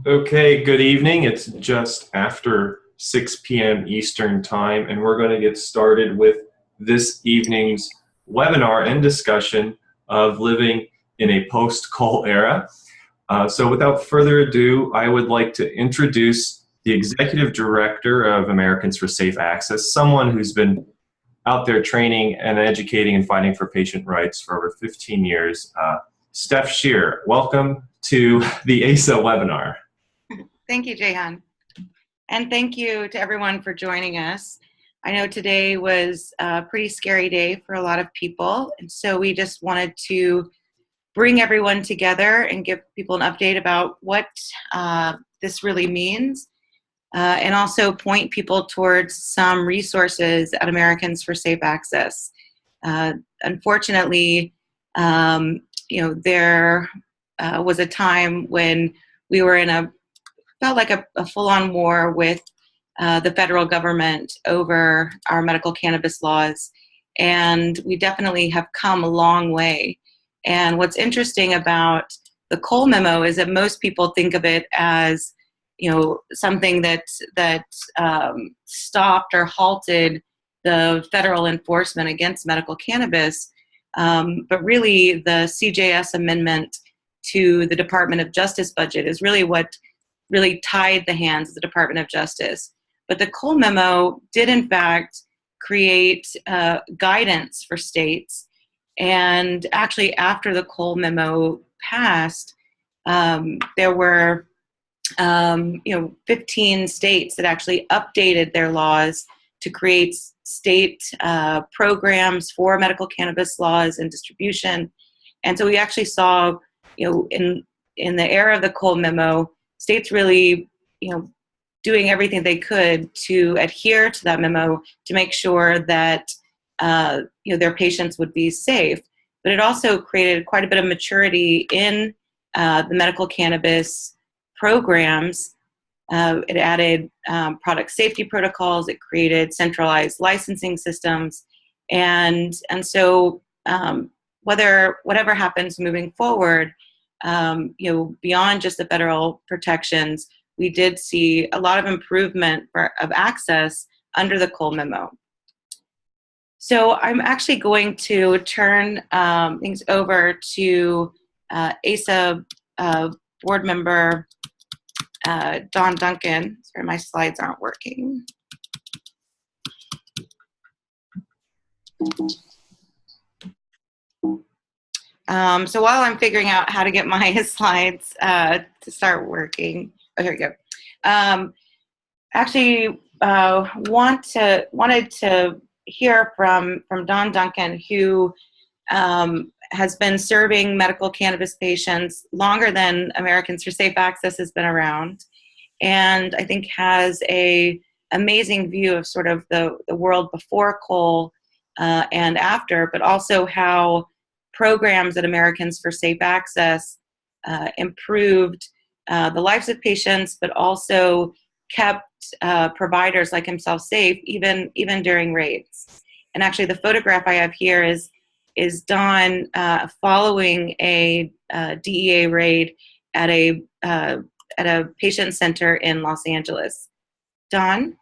Okay, good evening. It's just after 6 p.m. Eastern Time, and we're going to get started with this evening's webinar and discussion of living in a post-Cole era. So without further ado, I would like to introduce the Executive Director of Americans for Safe Access, someone who's been out there training and educating and fighting for patient rights for over 15 years, Steph Shear. Welcome to the ASA webinar. Thank you, Jehan. And thank you to everyone for joining us. I know today was a pretty scary day for a lot of people, and so we just wanted to bring everyone together and give people an update about what this really means, and also point people towards some resources at Americans for Safe Access. Unfortunately, there was a time when we were felt like a full-on war with the federal government over our medical cannabis laws, and we definitely have come a long way. And what's interesting about the Cole Memo is that most people think of it as, something that stopped or halted the federal enforcement against medical cannabis, but really the CJS amendment to the Department of Justice budget is really what really tied the hands of the Department of Justice. But the Cole Memo did in fact create guidance for states. And actually after the Cole Memo passed, there were 15 states that actually updated their laws to create state programs for medical cannabis laws and distribution. And so we actually saw, in the era of the Cole Memo, states really, doing everything they could to adhere to that memo to make sure that, their patients would be safe. But it also created quite a bit of maturity in the medical cannabis programs. It added product safety protocols. It created centralized licensing systems. And so whatever happens moving forward, beyond just the federal protections, we did see a lot of improvement of access under the Cole Memo. So I'm actually going to turn things over to ASA board member Don Duncan. Sorry, my slides aren't working. So while I'm figuring out how to get my slides to start working, oh, here we go. Wanted to hear from Don Duncan, who has been serving medical cannabis patients longer than Americans for Safe Access has been around, and I think has a amazing view of sort of the world before Cole and after, but also how programs at Americans for Safe Access improved the lives of patients, but also kept providers like himself safe, even during raids. And actually, the photograph I have here is Don following a DEA raid at a patient center in Los Angeles. Don?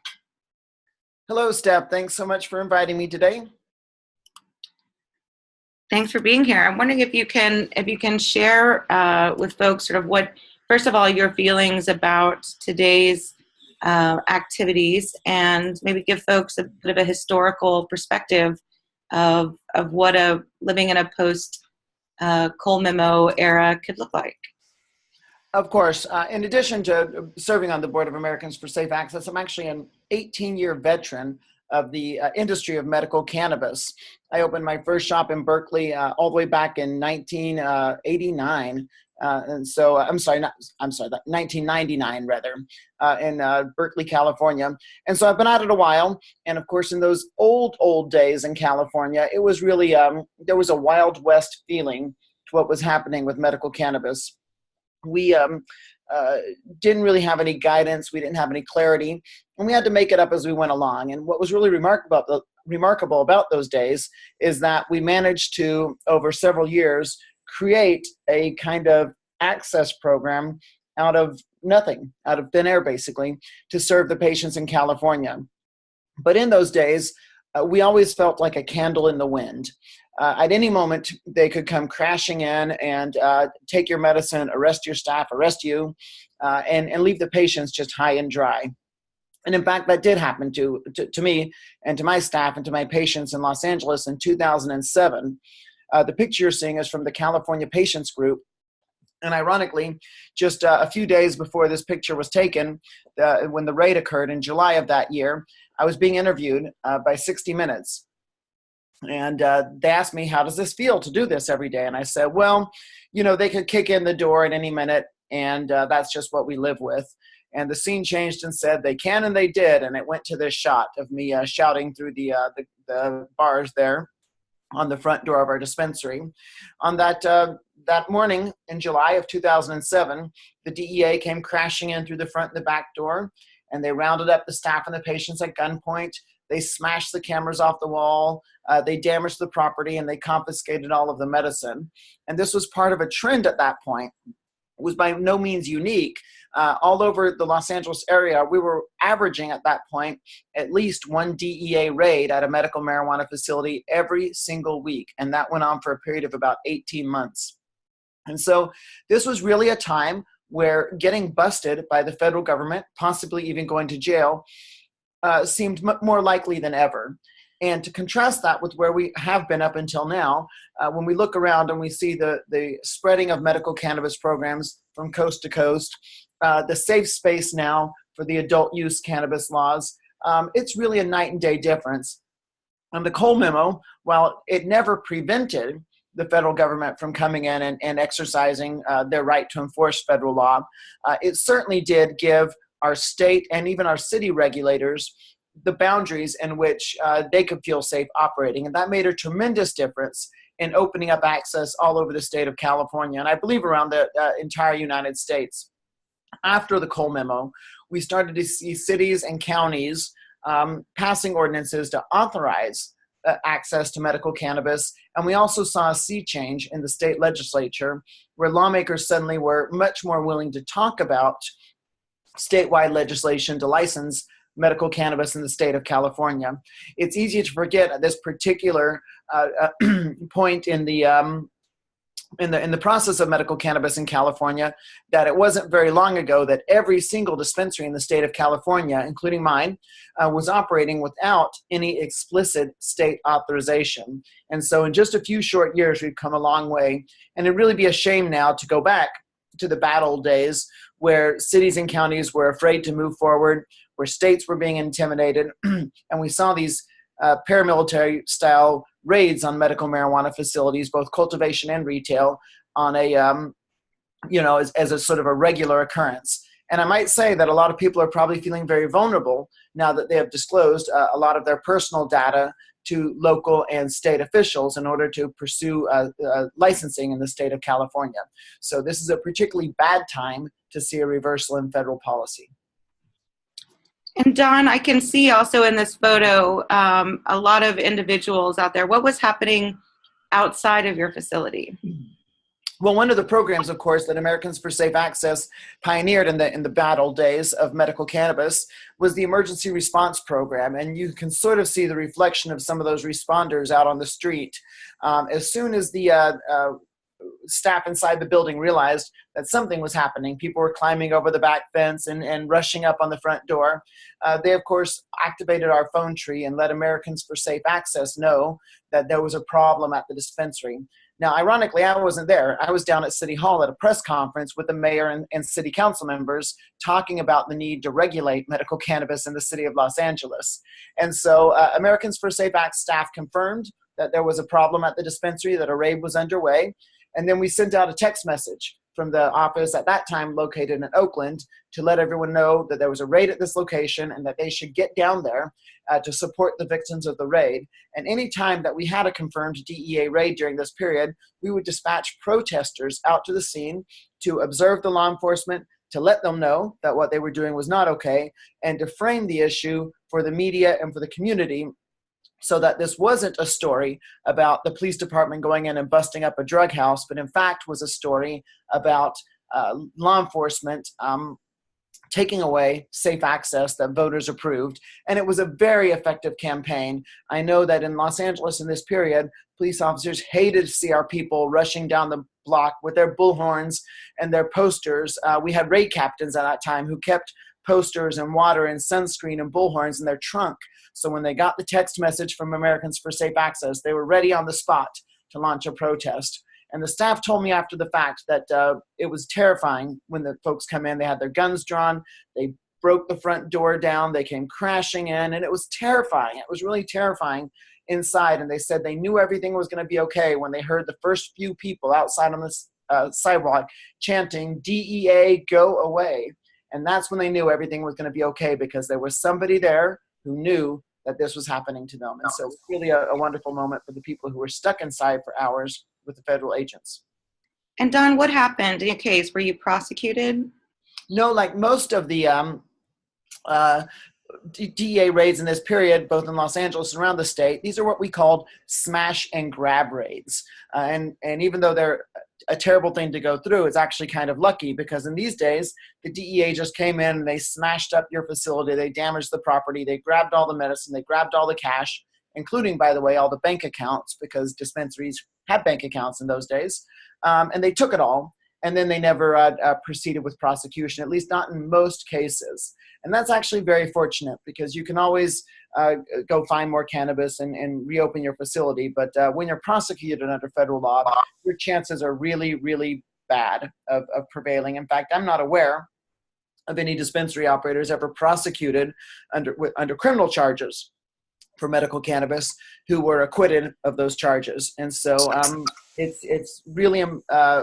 Hello, Steph. Thanks so much for inviting me today. Thanks for being here. I'm wondering if you can share with folks sort of what, first of all, your feelings about today's activities, and maybe give folks a bit of a historical perspective of what living in a post Cole Memo era could look like. Of course. In addition to serving on the board of Americans for Safe Access, I'm actually an 18-year veteran of the industry of medical cannabis. I opened my first shop in Berkeley all the way back in 1989. And so, 1999 rather, in Berkeley, California. And so I've been at it a while. And of course, in those old days in California, it was really, there was a Wild West feeling to what was happening with medical cannabis. We didn't really have any guidance. We didn't have any clarity, and we had to make it up as we went along. And what was really remarkable about those days is that we managed to, over several years, create a kind of access program out of nothing, out of thin air, basically, to serve the patients in California. But in those days, we always felt like a candle in the wind. At any moment, they could come crashing in and take your medicine, arrest your staff, arrest you, and leave the patients just high and dry. And in fact, that did happen to me and to my staff and to my patients in Los Angeles in 2007. The picture you're seeing is from the California Patients Group. And ironically, just a few days before this picture was taken, when the raid occurred in July of that year, I was being interviewed by 60 Minutes. And they asked me, how does this feel to do this every day? And I said, well, you know, they could kick in the door at any minute, and that's just what we live with. And the scene changed and said, they can, and they did. And it went to this shot of me shouting through the bars there on the front door of our dispensary. On that morning in July of 2007, the DEA came crashing in through the front and the back door, and they rounded up the staff and the patients at gunpoint. They smashed the cameras off the wall, they damaged the property, and they confiscated all of the medicine. And this was part of a trend at that point. It was by no means unique. All over the Los Angeles area, we were averaging at that point at least one DEA raid at a medical marijuana facility every single week. And that went on for a period of about 18 months. And so this was really a time where getting busted by the federal government, possibly even going to jail, seemed more likely than ever. And to contrast that with where we have been up until now, when we look around and we see the spreading of medical cannabis programs from coast to coast, the safe space now for the adult use cannabis laws, it's really a night and day difference. And the Cole Memo, while it never prevented the federal government from coming in and exercising their right to enforce federal law, it certainly did give our state and even our city regulators the boundaries in which they could feel safe operating. And that made a tremendous difference in opening up access all over the state of California, and I believe around the entire United States. After the Cole Memo, we started to see cities and counties passing ordinances to authorize access to medical cannabis. And we also saw a sea change in the state legislature, where lawmakers suddenly were much more willing to talk about statewide legislation to license medical cannabis in the state of California. It's easy to forget at this particular point in the process of medical cannabis in California that it wasn't very long ago that every single dispensary in the state of California, including mine, was operating without any explicit state authorization. And so in just a few short years, we've come a long way. And it'd really be a shame now to go back to the bad old days where cities and counties were afraid to move forward, where states were being intimidated, and we saw these paramilitary-style raids on medical marijuana facilities, both cultivation and retail, on a, as a sort of a regular occurrence. And I might say that a lot of people are probably feeling very vulnerable now that they have disclosed a lot of their personal data to local and state officials in order to pursue licensing in the state of California. So this is a particularly bad time to see a reversal in federal policy. And Don, I can see also in this photo a lot of individuals out there. What was happening outside of your facility? Well, one of the programs, of course, that Americans for Safe Access pioneered in the bad old days of medical cannabis was the emergency response program. And you can sort of see the reflection of some of those responders out on the street. As soon as the staff inside the building realized that something was happening, people were climbing over the back fence and rushing up on the front door. They, of course, activated our phone tree and let Americans for Safe Access know that there was a problem at the dispensary. Now, ironically, I wasn't there. I was down at City Hall at a press conference with the mayor and city council members talking about the need to regulate medical cannabis in the city of Los Angeles. And so Americans for Safe Access staff confirmed that there was a problem at the dispensary, that a raid was underway. And then we sent out a text message from the office at that time located in Oakland to let everyone know that there was a raid at this location and that they should get down there to support the victims of the raid. And any time that we had a confirmed DEA raid during this period, we would dispatch protesters out to the scene to observe the law enforcement, to let them know that what they were doing was not okay, and to frame the issue for the media and for the community so that this wasn't a story about the police department going in and busting up a drug house, but in fact was a story about law enforcement taking away safe access that voters approved. And it was a very effective campaign. I know that in Los Angeles in this period, police officers hated to see our people rushing down the block with their bullhorns and their posters. We had raid captains at that time who kept posters and water and sunscreen and bullhorns in their trunk. So when they got the text message from Americans for Safe Access, they were ready on the spot to launch a protest. And the staff told me after the fact that it was terrifying when the folks come in. They had their guns drawn. They broke the front door down. They came crashing in, and it was terrifying. It was really terrifying inside. And they said they knew everything was going to be okay when they heard the first few people outside on the sidewalk chanting, "DEA, go away." And that's when they knew everything was going to be okay, because there was somebody there who knew that this was happening to them. And so it was really a wonderful moment for the people who were stuck inside for hours with the federal agents. And Don, what happened in your case? Were you prosecuted? No, like most of the DEA raids in this period, both in Los Angeles and around the state, these are what we called smash and grab raids. And even though they're a terrible thing to go through, it's actually kind of lucky, because in these days, the DEA just came in and they smashed up your facility, they damaged the property, they grabbed all the medicine, they grabbed all the cash, including, by the way, all the bank accounts, because dispensaries had bank accounts in those days, and they took it all, and then they never proceeded with prosecution, at least not in most cases. And that's actually very fortunate, because you can always go find more cannabis and reopen your facility, but when you're prosecuted under federal law, your chances are really, really bad of prevailing. In fact, I'm not aware of any dispensary operators ever prosecuted under criminal charges for medical cannabis who were acquitted of those charges. And so it's really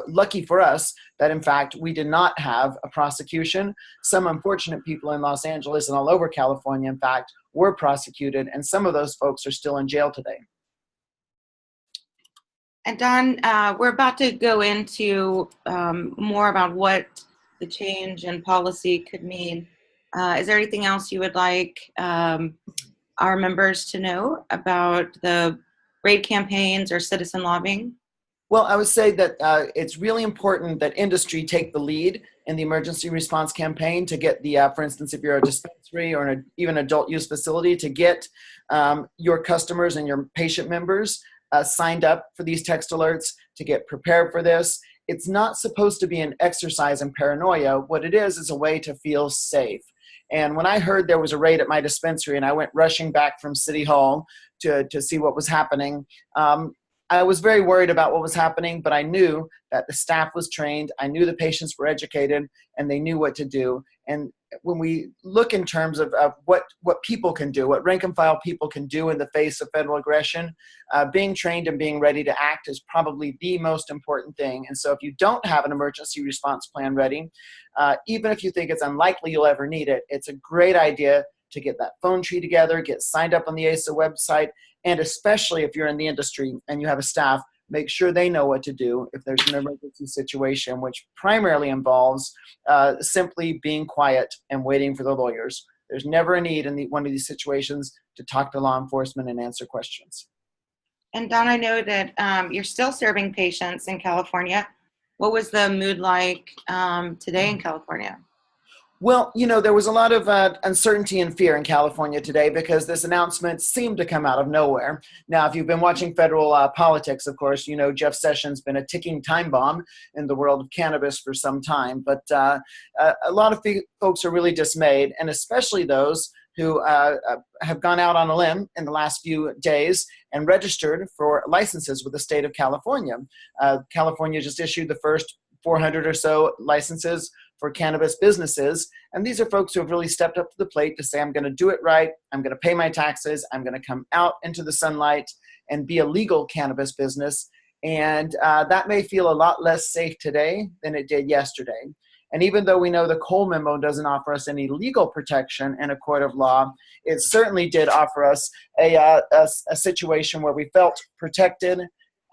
lucky for us that, in fact, we did not have a prosecution. Some unfortunate people in Los Angeles and all over California, in fact, were prosecuted, and some of those folks are still in jail today. And Don, we're about to go into more about what the change in policy could mean. Is there anything else you would like our members to know about the raid campaigns or citizen lobbying? Well, I would say that it's really important that industry take the lead in the emergency response campaign to get the, for instance, if you're a dispensary or even adult use facility, to get your customers and your patient members signed up for these text alerts, to get prepared for this. It's not supposed to be an exercise in paranoia. What it is a way to feel safe. And when I heard there was a raid at my dispensary and I went rushing back from City Hall to see what was happening, I was very worried about what was happening, but I knew that the staff was trained, I knew the patients were educated, and they knew what to do. And when we look in terms of what people can do, what rank and file people can do in the face of federal aggression, being trained and being ready to act is probably the most important thing. And so if you don't have an emergency response plan ready, even if you think it's unlikely you'll ever need it, it's a great idea to get that phone tree together, get signed up on the ASA website, and especially if you're in the industry and you have a staff, make sure they know what to do if there's an emergency situation, which primarily involves simply being quiet and waiting for the lawyers. There's never a need in one of these situations to talk to law enforcement and answer questions. And Don, I know that you're still serving patients in California. What was the mood like today in California? Well, you know, there was a lot of uncertainty and fear in California today because this announcement seemed to come out of nowhere. Now, if you've been watching federal politics, of course, you know Jeff Sessions has been a ticking time bomb in the world of cannabis for some time. But a lot of folks are really dismayed, and especially those who have gone out on a limb in the last few days and registered for licenses with the state of California. California just issued the first 400 or so licenses for cannabis businesses. And these are folks who have really stepped up to the plate to say, I'm going to do it right. I'm going to pay my taxes. I'm going to come out into the sunlight and be a legal cannabis business. And that may feel a lot less safe today than it did yesterday. And even though we know the Cole Memo doesn't offer us any legal protection in a court of law, it certainly did offer us a situation where we felt protected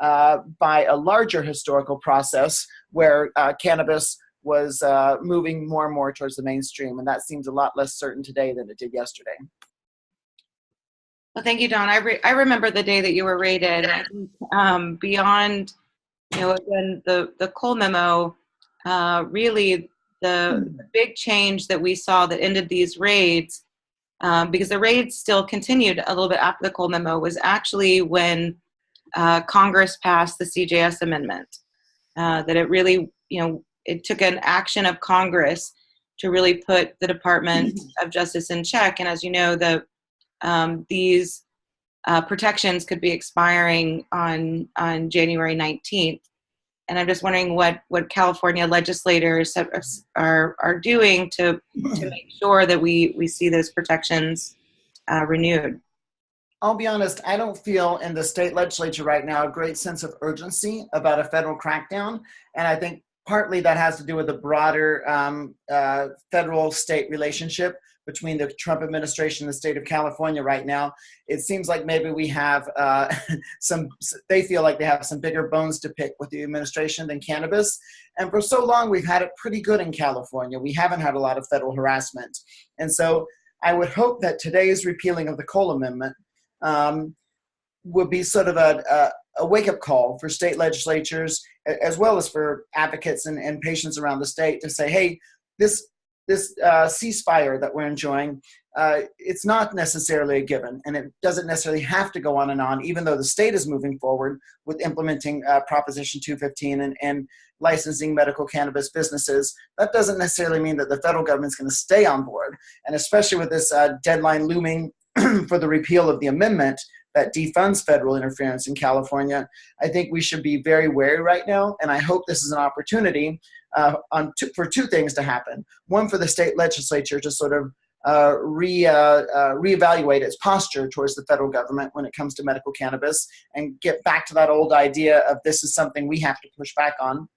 by a larger historical process where cannabis was moving more and more towards the mainstream. And that seems a lot less certain today than it did yesterday. Well, thank you, Don. I remember the day that you were raided. I think, beyond, you know, again, the Cole Memo, really the big change that we saw that ended these raids, because the raids still continued a little bit after the Cole Memo, was actually when Congress passed the CJS amendment. That it really, it took an action of Congress to really put the Department of Justice in check. And as you know, these protections could be expiring on January 19th. And I'm just wondering what California legislators are doing to make sure that we see those protections renewed. I'll be honest, I don't feel in the state legislature right now a great sense of urgency about a federal crackdown. And I think partly that has to do with the broader federal-state relationship between the Trump administration and the state of California right now. It seems like maybe we have they feel like they have some bigger bones to pick with the administration than cannabis. And for so long, we've had it pretty good in California. We haven't had a lot of federal harassment. And so I would hope that today's repealing of the Cole Amendment would be sort of a wake-up call for state legislatures, as well as for advocates and patients around the state, to say, hey, this ceasefire that we're enjoying, it's not necessarily a given, and it doesn't necessarily have to go on and on, even though the state is moving forward with implementing Proposition 215 and licensing medical cannabis businesses. That doesn't necessarily mean that the federal government's going to stay on board, and especially with this deadline looming for the repeal of the amendment that defunds federal interference in California, I think we should be very wary right now. And I hope this is an opportunity for two things to happen. One, for the state legislature to sort of reevaluate its posture towards the federal government when it comes to medical cannabis and get back to that old idea of this is something we have to push back on.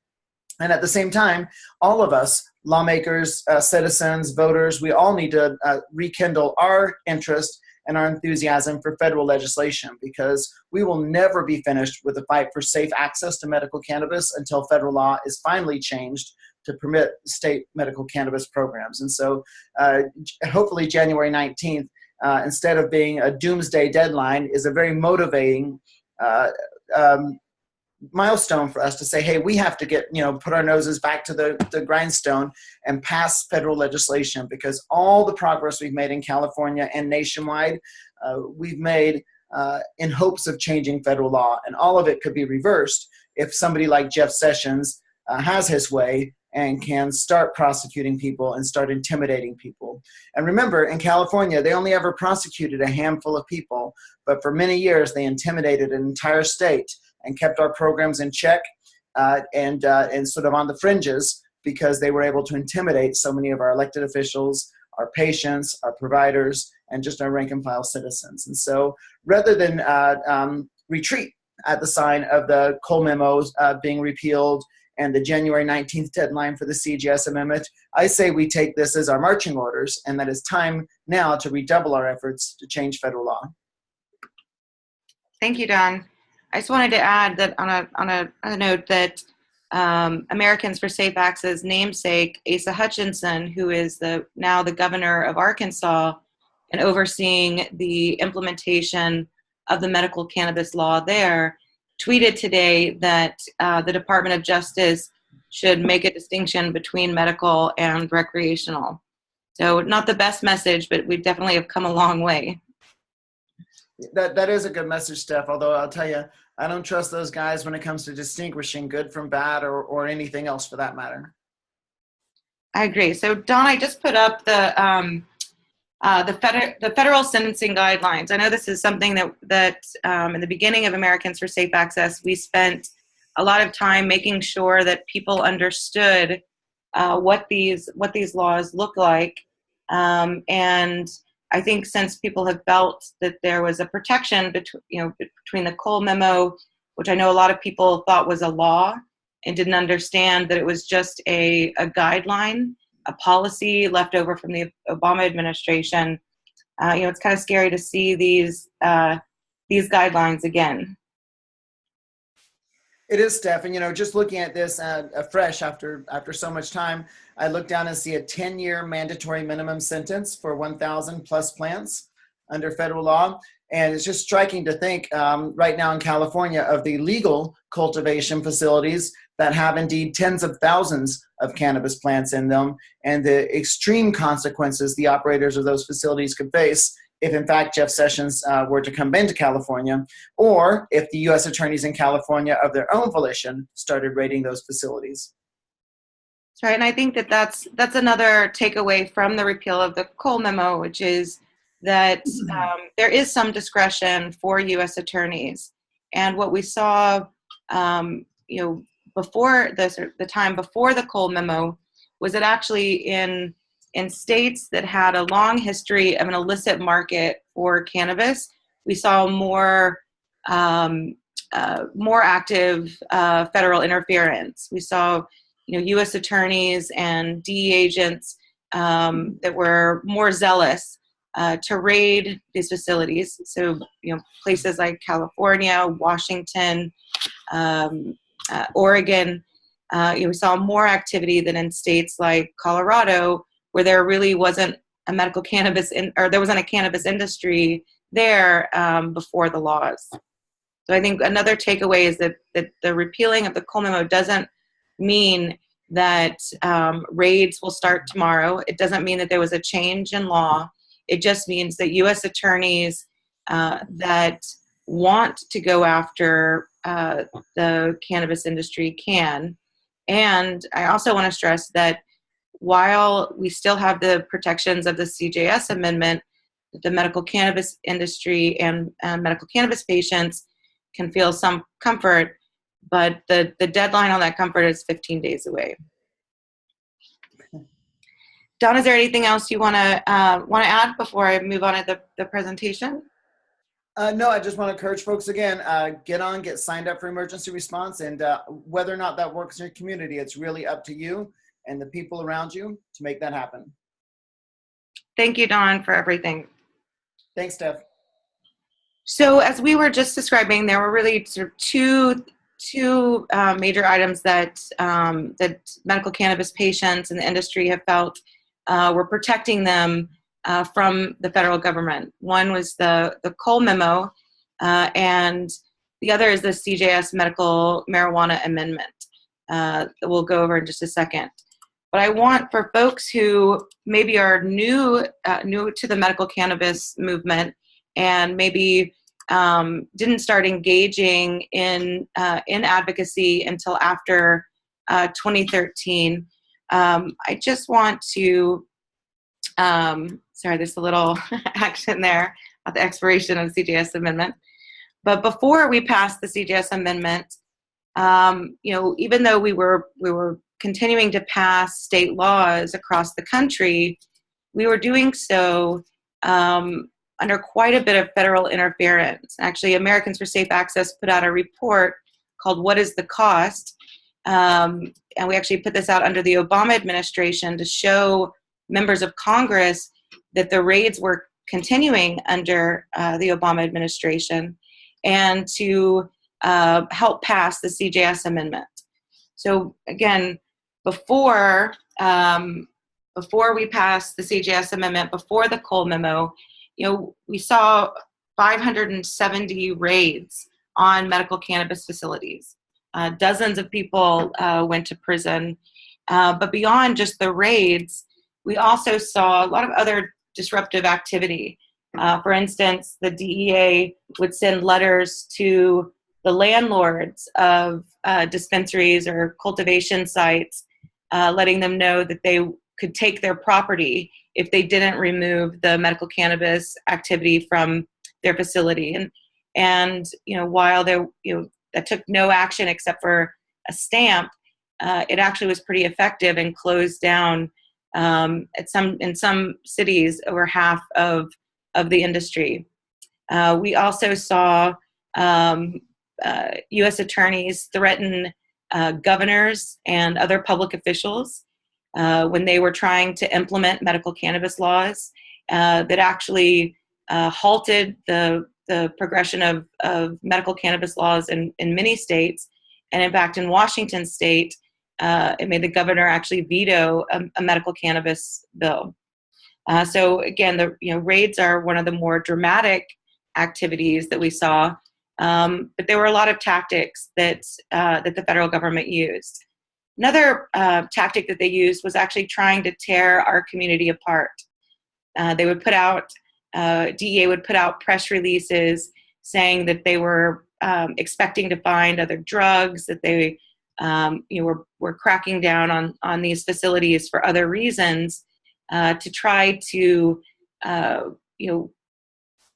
And at the same time, all of us, lawmakers, citizens, voters, we all need to rekindle our interest and our enthusiasm for federal legislation, because we will never be finished with the fight for safe access to medical cannabis until federal law is finally changed to permit state medical cannabis programs. And so hopefully January 19th, instead of being a doomsday deadline, is a very motivating milestone for us to say, hey, we have to put our noses back to the grindstone and pass federal legislation, because all the progress we've made in California and nationwide, we've made in hopes of changing federal law. And all of it could be reversed if somebody like Jeff Sessions has his way and can start prosecuting people and start intimidating people. And remember, in California, they only ever prosecuted a handful of people, but for many years they intimidated an entire state and kept our programs in check and sort of on the fringes, because they were able to intimidate so many of our elected officials, our patients, our providers, and just our rank and file citizens. And so rather than retreat at the sign of the Cole Memos being repealed and the January 19th deadline for the CJS amendment, I say we take this as our marching orders, and that it's time now to redouble our efforts to change federal law. Thank you, Don. I just wanted to add that on a note that Americans for Safe Access namesake Asa Hutchinson, who is now the governor of Arkansas and overseeing the implementation of the medical cannabis law there, tweeted today that the Department of Justice should make a distinction between medical and recreational. So not the best message, but we definitely have come a long way. That is a good message, Steph, although I'll tell you, I don't trust those guys when it comes to distinguishing good from bad or anything else for that matter. I agree. So Don, I just put up the federal sentencing guidelines. I know this is something that in the beginning of Americans for Safe Access, we spent a lot of time making sure that people understood what these laws look like. And I think since people have felt that there was a protection between the Cole Memo, which I know a lot of people thought was a law and didn't understand that it was just a guideline, a policy left over from the Obama administration. It's kind of scary to see these guidelines again. It is, Steph, and just looking at this afresh after so much time, I look down and see a 10-year mandatory minimum sentence for 1,000 plus plants under federal law. And it's just striking to think right now in California of the legal cultivation facilities that have indeed tens of thousands of cannabis plants in them, and the extreme consequences the operators of those facilities could face if in fact Jeff Sessions were to come into California, or if the U.S. attorneys in California of their own volition started raiding those facilities. That's right, and I think that that's another takeaway from the repeal of the Cole Memo, which is that there is some discretion for U.S. attorneys. And what we saw, before the time before the Cole Memo, was that actually in states that had a long history of an illicit market for cannabis, we saw more active federal interference. We saw, U.S. attorneys and DEA agents that were more zealous to raid these facilities. So, places like California, Washington, Oregon, we saw more activity than in states like Colorado, where there really wasn't a medical cannabis there wasn't a cannabis industry there before the laws. So I think another takeaway is that the repealing of the Cole Memo doesn't mean that raids will start tomorrow. It doesn't mean that there was a change in law. It just means that U.S. attorneys that want to go after the cannabis industry can. And I also want to stress that while we still have the protections of the CJS amendment, the medical cannabis industry and medical cannabis patients can feel some comfort, but the deadline on that comfort is 15 days away. Don, is there anything else you want to add before I move on to the presentation? No, I just want to encourage folks again, get signed up for emergency response, and whether or not that works in your community, it's really up to you and the people around you to make that happen. Thank you, Don, for everything. Thanks, Steph. So as we were just describing, there were really sort of two major items that medical cannabis patients and the industry have felt were protecting them from the federal government. One was the Cole Memo, and the other is the CJS medical marijuana amendment that we'll go over in just a second. But I want for folks who maybe are new to the medical cannabis movement and maybe didn't start engaging in advocacy until after 2013. I just want to, sorry, there's a little action there at the expiration of the CJS amendment. But before we passed the CJS amendment, even though we were continuing to pass state laws across the country, we were doing so under quite a bit of federal interference. Actually, Americans for Safe Access put out a report called "What is the Cost?" And we actually put this out under the Obama administration to show members of Congress that the raids were continuing under the Obama administration, and to help pass the CJS amendment. So again, before we passed the CJS amendment, before the Cole Memo, we saw 570 raids on medical cannabis facilities. Dozens of people went to prison. But beyond just the raids, we also saw a lot of other disruptive activity. For instance, the DEA would send letters to the landlords of dispensaries or cultivation sites, letting them know that they could take their property if they didn't remove the medical cannabis activity from their facility. And while that took no action except for a stamp, it actually was pretty effective and closed down in some cities over half of the industry. We also saw U.S. attorneys threaten governors and other public officials when they were trying to implement medical cannabis laws that actually halted the progression of medical cannabis laws in many states. And in fact, in Washington state, it made the governor actually veto a medical cannabis bill. So again, the raids are one of the more dramatic activities that we saw, but there were a lot of tactics that the federal government used. Another tactic that they used was actually trying to tear our community apart. They would put out, DEA would put out press releases saying that they were expecting to find other drugs, that they were cracking down on these facilities for other reasons, to try to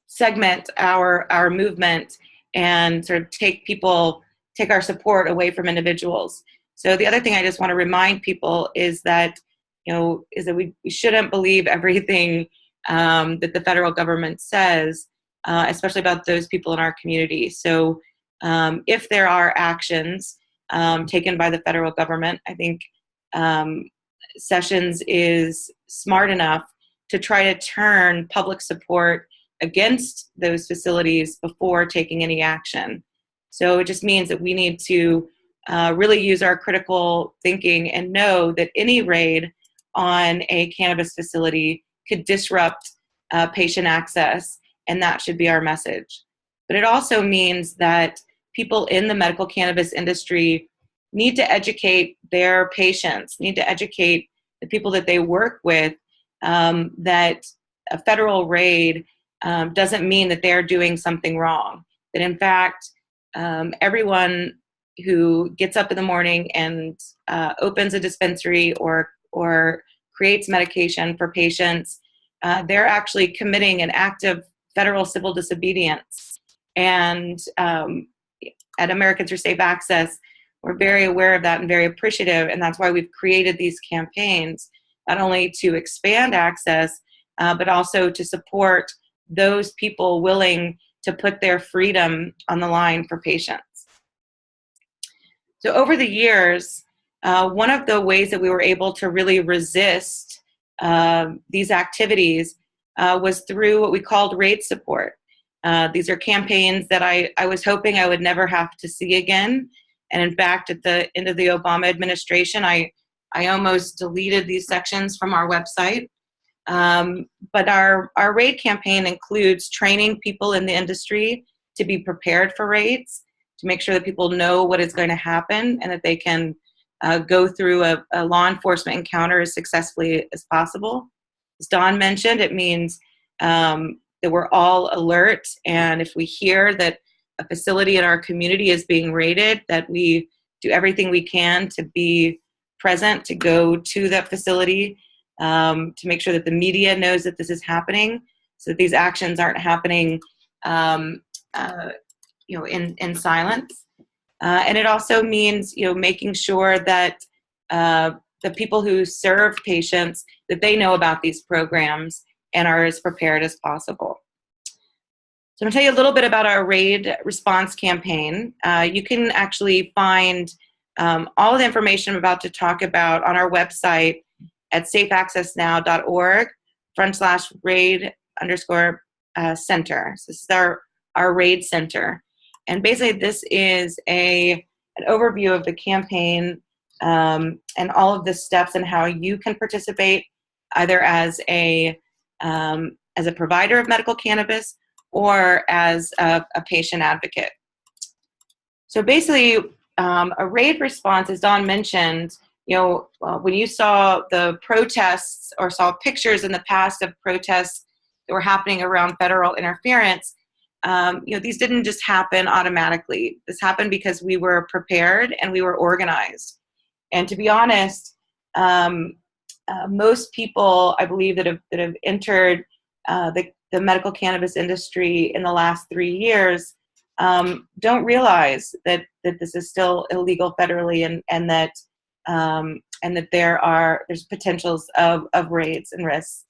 segment our movement and sort of take our support away from individuals. So the other thing I just want to remind people is that we shouldn't believe everything that the federal government says, especially about those people in our community. So if there are actions taken by the federal government, I think Sessions is smart enough to try to turn public support against those facilities before taking any action. So it just means that we need to really use our critical thinking and know that any raid on a cannabis facility could disrupt patient access, and that should be our message. But it also means that people in the medical cannabis industry need to educate their patients, need to educate the people that they work with, that a federal raid doesn't mean that they're doing something wrong. That in fact, everyone who gets up in the morning and opens a dispensary or creates medication for patients, they're actually committing an act of federal civil disobedience. And at Americans for Safe Access, we're very aware of that and very appreciative, and that's why we've created these campaigns, not only to expand access, but also to support those people willing to put their freedom on the line for patients. So over the years, one of the ways that we were able to really resist these activities was through what we called raid support. These are campaigns that I was hoping I would never have to see again. And in fact, at the end of the Obama administration, I almost deleted these sections from our website. But our raid campaign includes training people in the industry to be prepared for raids, to make sure that people know what is going to happen and that they can go through a law enforcement encounter as successfully as possible. As Dawn mentioned, it means that we're all alert, and if we hear that a facility in our community is being raided, that we do everything we can to be present, to go to that facility, to make sure that the media knows that this is happening, so that these actions aren't happening in silence. And it also means making sure that the people who serve patients, that they know about these programs and are as prepared as possible. So I'm going to tell you a little bit about our raid response campaign. You can actually find all of the information I'm about to talk about on our website at safeaccessnow.org/raid_center. So this is our raid center. And basically this is an overview of the campaign and all of the steps and how you can participate either as a provider of medical cannabis or as a patient advocate. So basically, a raid response, as Dawn mentioned, when you saw the protests or saw pictures in the past of protests that were happening around federal interference, these didn't just happen automatically. This happened because we were prepared and we were organized. And to be honest, most people, I believe, that have entered the medical cannabis industry in the last 3 years don't realize that this is still illegal federally, and that there's potentials of raids and risks.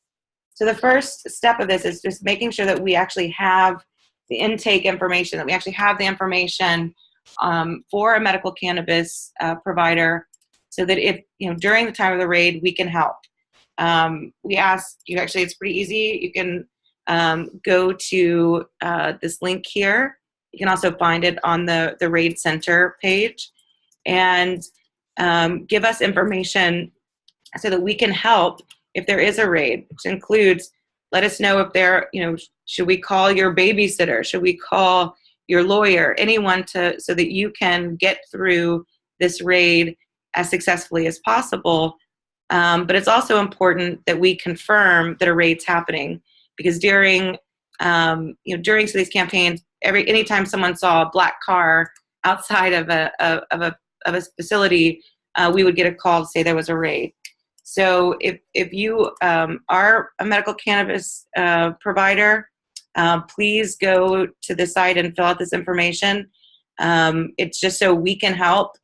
So the first step of this is just making sure that we actually have the intake information, that we actually have the information for a medical cannabis provider, so that if during the time of the raid we can help. We ask you, actually it's pretty easy. You can go to this link here. You can also find it on the Raid Center page, and give us information so that we can help if there is a raid, which includes Let us know if they're, should we call your babysitter? Should we call your lawyer? Anyone so that you can get through this raid as successfully as possible. But it's also important that we confirm that a raid's happening, because during these campaigns, anytime someone saw a black car outside of a facility, we would get a call to say there was a raid. So if you are a medical cannabis provider, please go to the site and fill out this information. It's just so we can help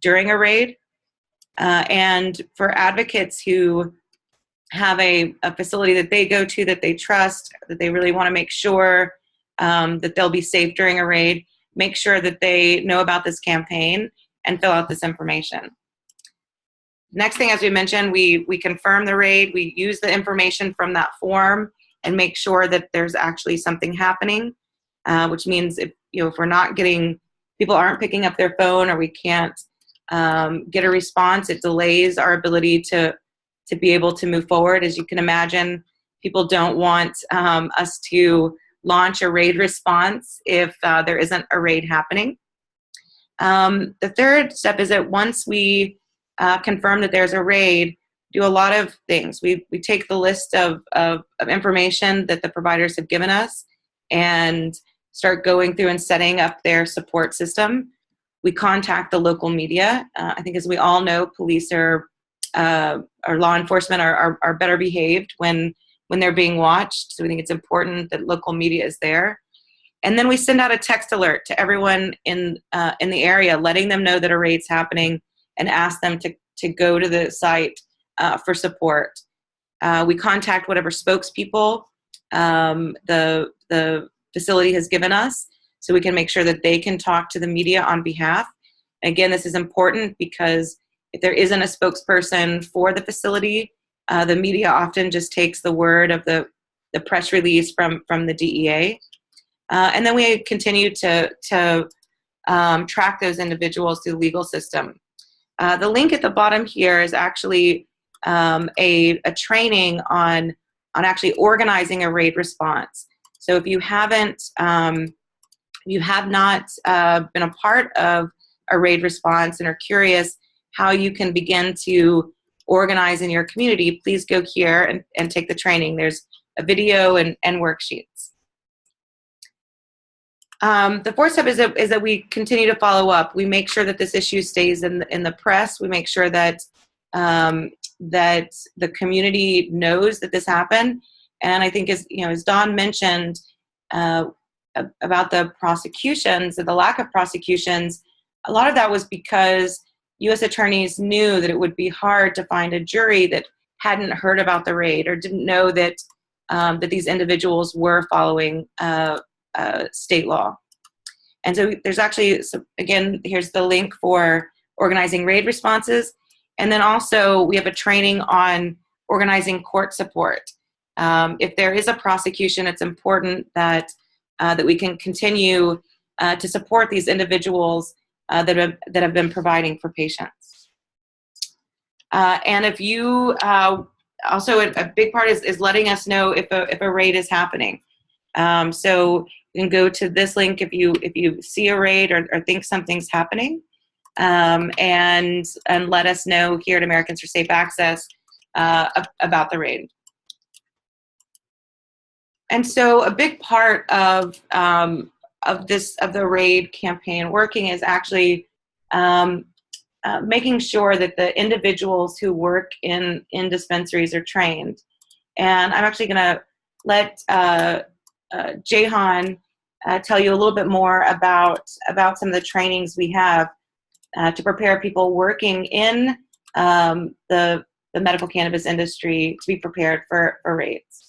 during a raid. And for advocates who have a facility that they go to, that they trust, that they really want to make sure that they'll be safe during a raid, make sure that they know about this campaign and fill out this information. Next thing, as we mentioned, we confirm the raid. We use the information from that form and make sure that there's actually something happening, which means if we're not people aren't picking up their phone, or we can't get a response, it delays our ability to be able to move forward. As you can imagine, people don't want us to launch a raid response if there isn't a raid happening. The third step is that once we confirm that there's a raid, do a lot of things. We take the list of information that the providers have given us and start going through and setting up their support system. We contact the local media. I think, as we all know, police or law enforcement are better behaved when they're being watched. So we think it's important that local media is there. And then we send out a text alert to everyone in the area, letting them know that a raid's happening, and ask them to go to the site for support. We contact whatever spokespeople the facility has given us, so we can make sure that they can talk to the media on behalf. Again, this is important because if there isn't a spokesperson for the facility, the media often just takes the word of the press release from the DEA. And then we continue to track those individuals through the legal system. The link at the bottom here is actually a training on actually organizing a raid response. So if you have not been a part of a raid response and are curious how you can begin to organize in your community, please go here and take the training. There's a video and worksheets. The fourth step is that we continue to follow up. We make sure that this issue stays in the press. We make sure that that the community knows that this happened. And I think, as Dawn mentioned about the prosecutions, and the lack of prosecutions, a lot of that was because U.S. attorneys knew that it would be hard to find a jury that hadn't heard about the raid or didn't know that that these individuals were following state law. And so there's actually, again, here's the link for organizing raid responses. And then also we have a training on organizing court support. If there is a prosecution, it's important that we can continue to support these individuals that have been providing for patients. And if you also, a big part is letting us know if a raid is happening. So you can go to this link if you see a raid or think something's happening, and let us know here at Americans for Safe Access about the raid. And so a big part of the raid campaign working is actually making sure that the individuals who work in dispensaries are trained. And I'm actually going to let Jehan tell you a little bit more about some of the trainings we have to prepare people working in the medical cannabis industry to be prepared for raids.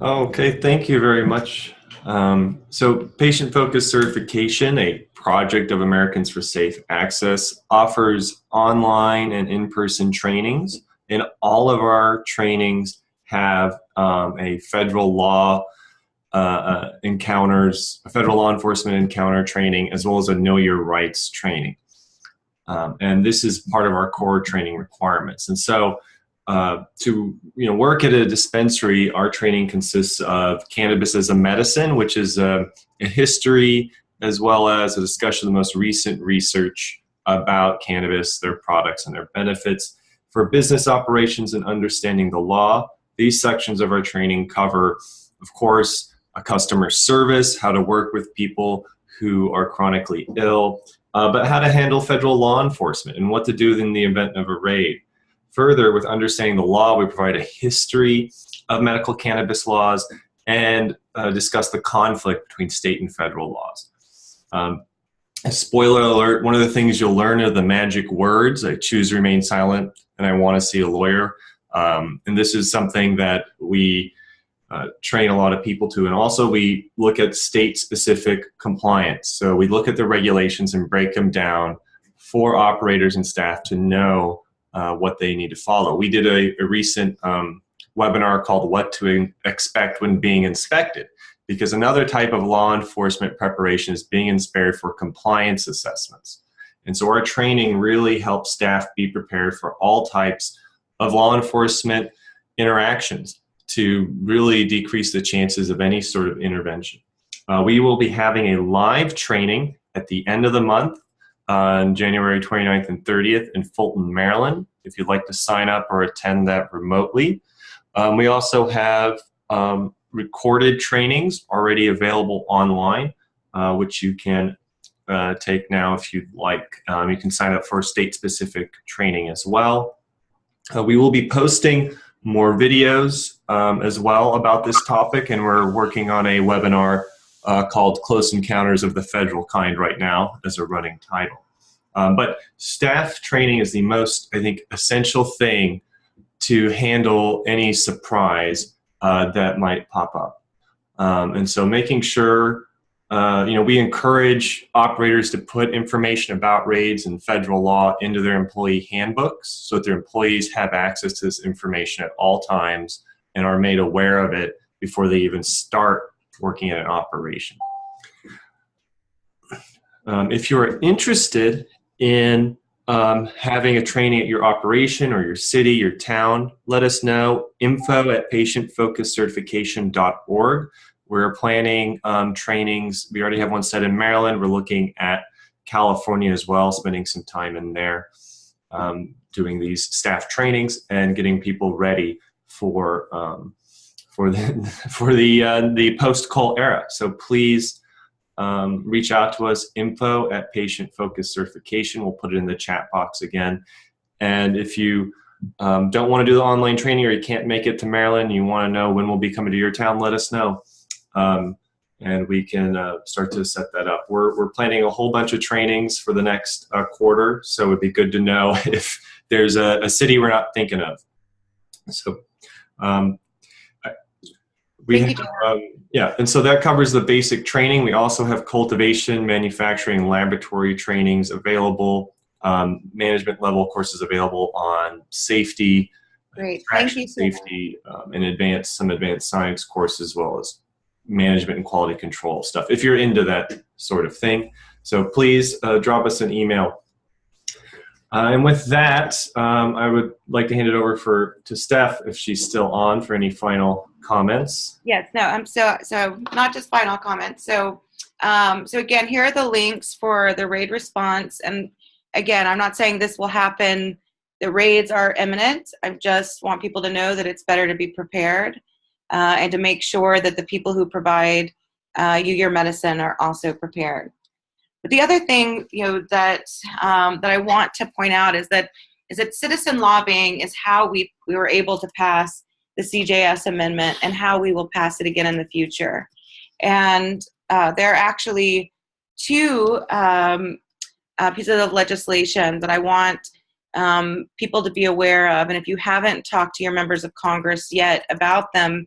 Okay, thank you very much. So patient-focused certification, a project of Americans for Safe Access, offers online and in-person trainings, and all of our trainings have a federal law encounters, a federal law enforcement encounter training, as well as a Know Your Rights training. And this is part of our core training requirements. And so to work at a dispensary, our training consists of cannabis as a medicine, which is a history as well as a discussion of the most recent research about cannabis, their products, and their benefits. For business operations and understanding the law, these sections of our training cover, of course, a customer service, how to work with people who are chronically ill, but how to handle federal law enforcement and what to do in the event of a raid. Further, with understanding the law, we provide a history of medical cannabis laws and discuss the conflict between state and federal laws. A spoiler alert, one of the things you'll learn are the magic words. I choose to remain silent and I want to see a lawyer. And this is something that we train a lot of people to. And also we look at state-specific compliance. So we look at the regulations and break them down for operators and staff to know what they need to follow. We did a recent webinar called What to Expect When Being Inspected, because another type of law enforcement preparation is being inspected for compliance assessments. And so our training really helps staff be prepared for all types of law enforcement interactions to really decrease the chances of any sort of intervention. We will be having a live training at the end of the month on January 29th and 30th in Fulton, Maryland, if you'd like to sign up or attend that remotely. We also have recorded trainings already available online, which you can take now if you'd like. You can sign up for state-specific training as well. We will be posting more videos as well about this topic, and we're working on a webinar called Close Encounters of the Federal Kind right now as a running title. But staff training is the most, I think, essential thing to handle any surprise that might pop up. And so making sure, we encourage operators to put information about raids and federal law into their employee handbooks so that their employees have access to this information at all times and are made aware of it before they even start working at an operation. If you're interested in having a training at your operation or your city, your town, let us know. info@patientfocuscertification.org. We're planning trainings. We already have one set in Maryland. We're looking at California as well, spending some time in there doing these staff trainings and getting people ready for the post-Cole era. So please reach out to us, info@patientfocuscertification. We'll put it in the chat box again. And if you don't want to do the online training or you can't make it to Maryland, you want to know when we'll be coming to your town, let us know. And we can start to set that up. We're planning a whole bunch of trainings for the next quarter, so it'd be good to know if there's a city we're not thinking of. So and so that covers the basic training. We also have cultivation, manufacturing, laboratory trainings available, management level courses available on safety, Great. Thank you. Safety, and some advanced science courses, as well as management and quality control stuff, if you're into that sort of thing. So please drop us an email. And with that, I would like to hand it over to Steph, if she's still on, for any final comments. Yes, no, so not just final comments. So again, here are the links for the raid response. And again, I'm not saying this will happen. The raids are imminent. I just want people to know that it's better to be prepared and to make sure that the people who provide you your medicine are also prepared. But the other thing, that I want to point out is that citizen lobbying is how we were able to pass the CJS amendment and how we will pass it again in the future. And there are actually two pieces of legislation that I want people to be aware of. And if you haven't talked to your members of Congress yet about them,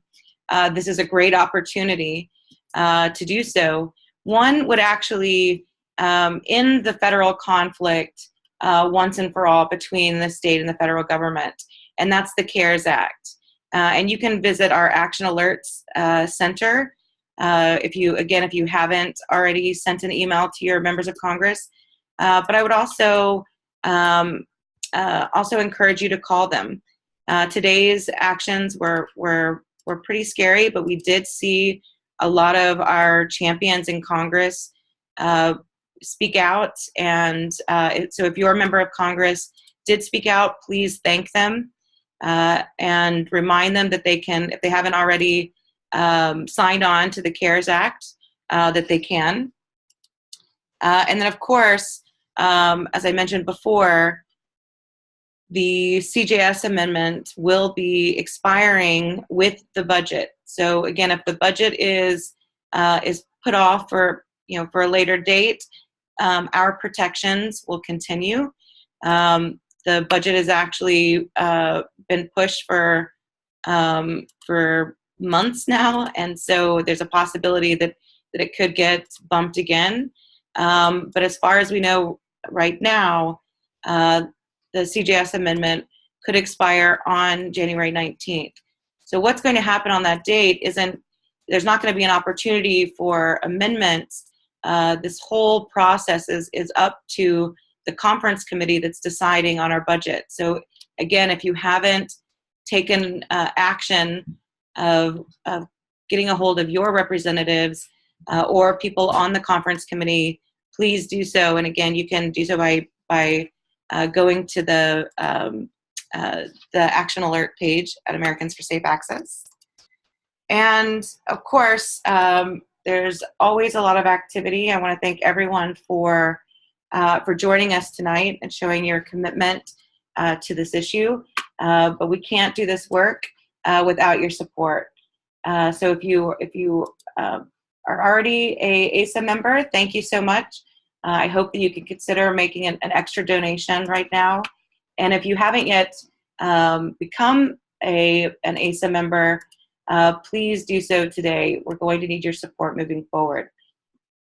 this is a great opportunity to do so. One would actually end the federal conflict once and for all between the state and the federal government, and that's the CARES Act. And you can visit our Action Alerts Center if you haven't already sent an email to your members of Congress. But I would also encourage you to call them. Today's actions were pretty scary, but we did see a lot of our champions in Congress speak out. And so if you're a member of Congress, did speak out, please thank them and remind them that they can, if they haven't already signed on to the CARES Act, that they can. And then, of course, as I mentioned before, the CJS amendment will be expiring with the budget. So again, if the budget is put off for for a later date, our protections will continue. The budget has actually been pushed for months now, and so there's a possibility that it could get bumped again. But as far as we know right now, the CJS amendment could expire on January 19th. So what's going to happen on that date there's not going to be an opportunity for amendments. This whole process is up to the conference committee that's deciding on our budget. So again, if you haven't taken action of getting a hold of your representatives or people on the conference committee, please do so. And again, you can do so by going to the Action Alert page at Americans for Safe Access. And of course, there's always a lot of activity. I want to thank everyone for joining us tonight and showing your commitment to this issue. But we can't do this work without your support. So if you are already a ASA member, thank you so much. I hope that you can consider making an extra donation right now. And if you haven't yet become an ASA member, please do so today. We're going to need your support moving forward.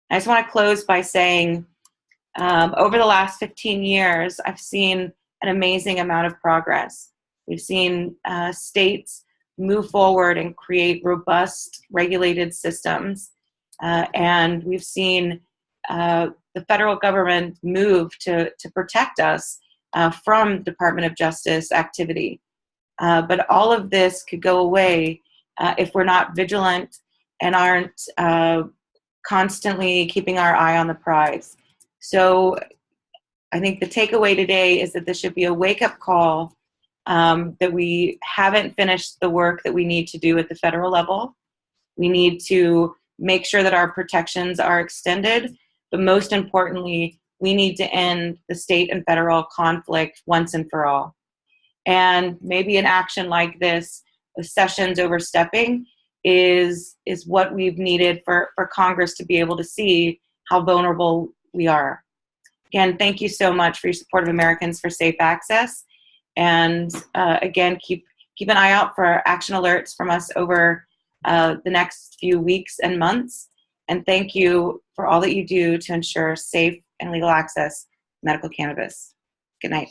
I just want to close by saying, over the last 15 years, I've seen an amazing amount of progress. We've seen states move forward and create robust regulated systems. And we've seen the federal government move to protect us from Department of Justice activity. But all of this could go away if we're not vigilant and aren't constantly keeping our eye on the prize. So I think the takeaway today is that this should be a wake-up call that we haven't finished the work that we need to do at the federal level. We need to make sure that our protections are extended, but most importantly, we need to end the state and federal conflict once and for all. And maybe an action like this, Sessions overstepping, is what we've needed for Congress to be able to see how vulnerable we are. Again, thank you so much for your support of Americans for Safe Access. And again, keep an eye out for action alerts from us over the next few weeks and months. And thank you for all that you do to ensure safe and legal access to medical cannabis. Good night.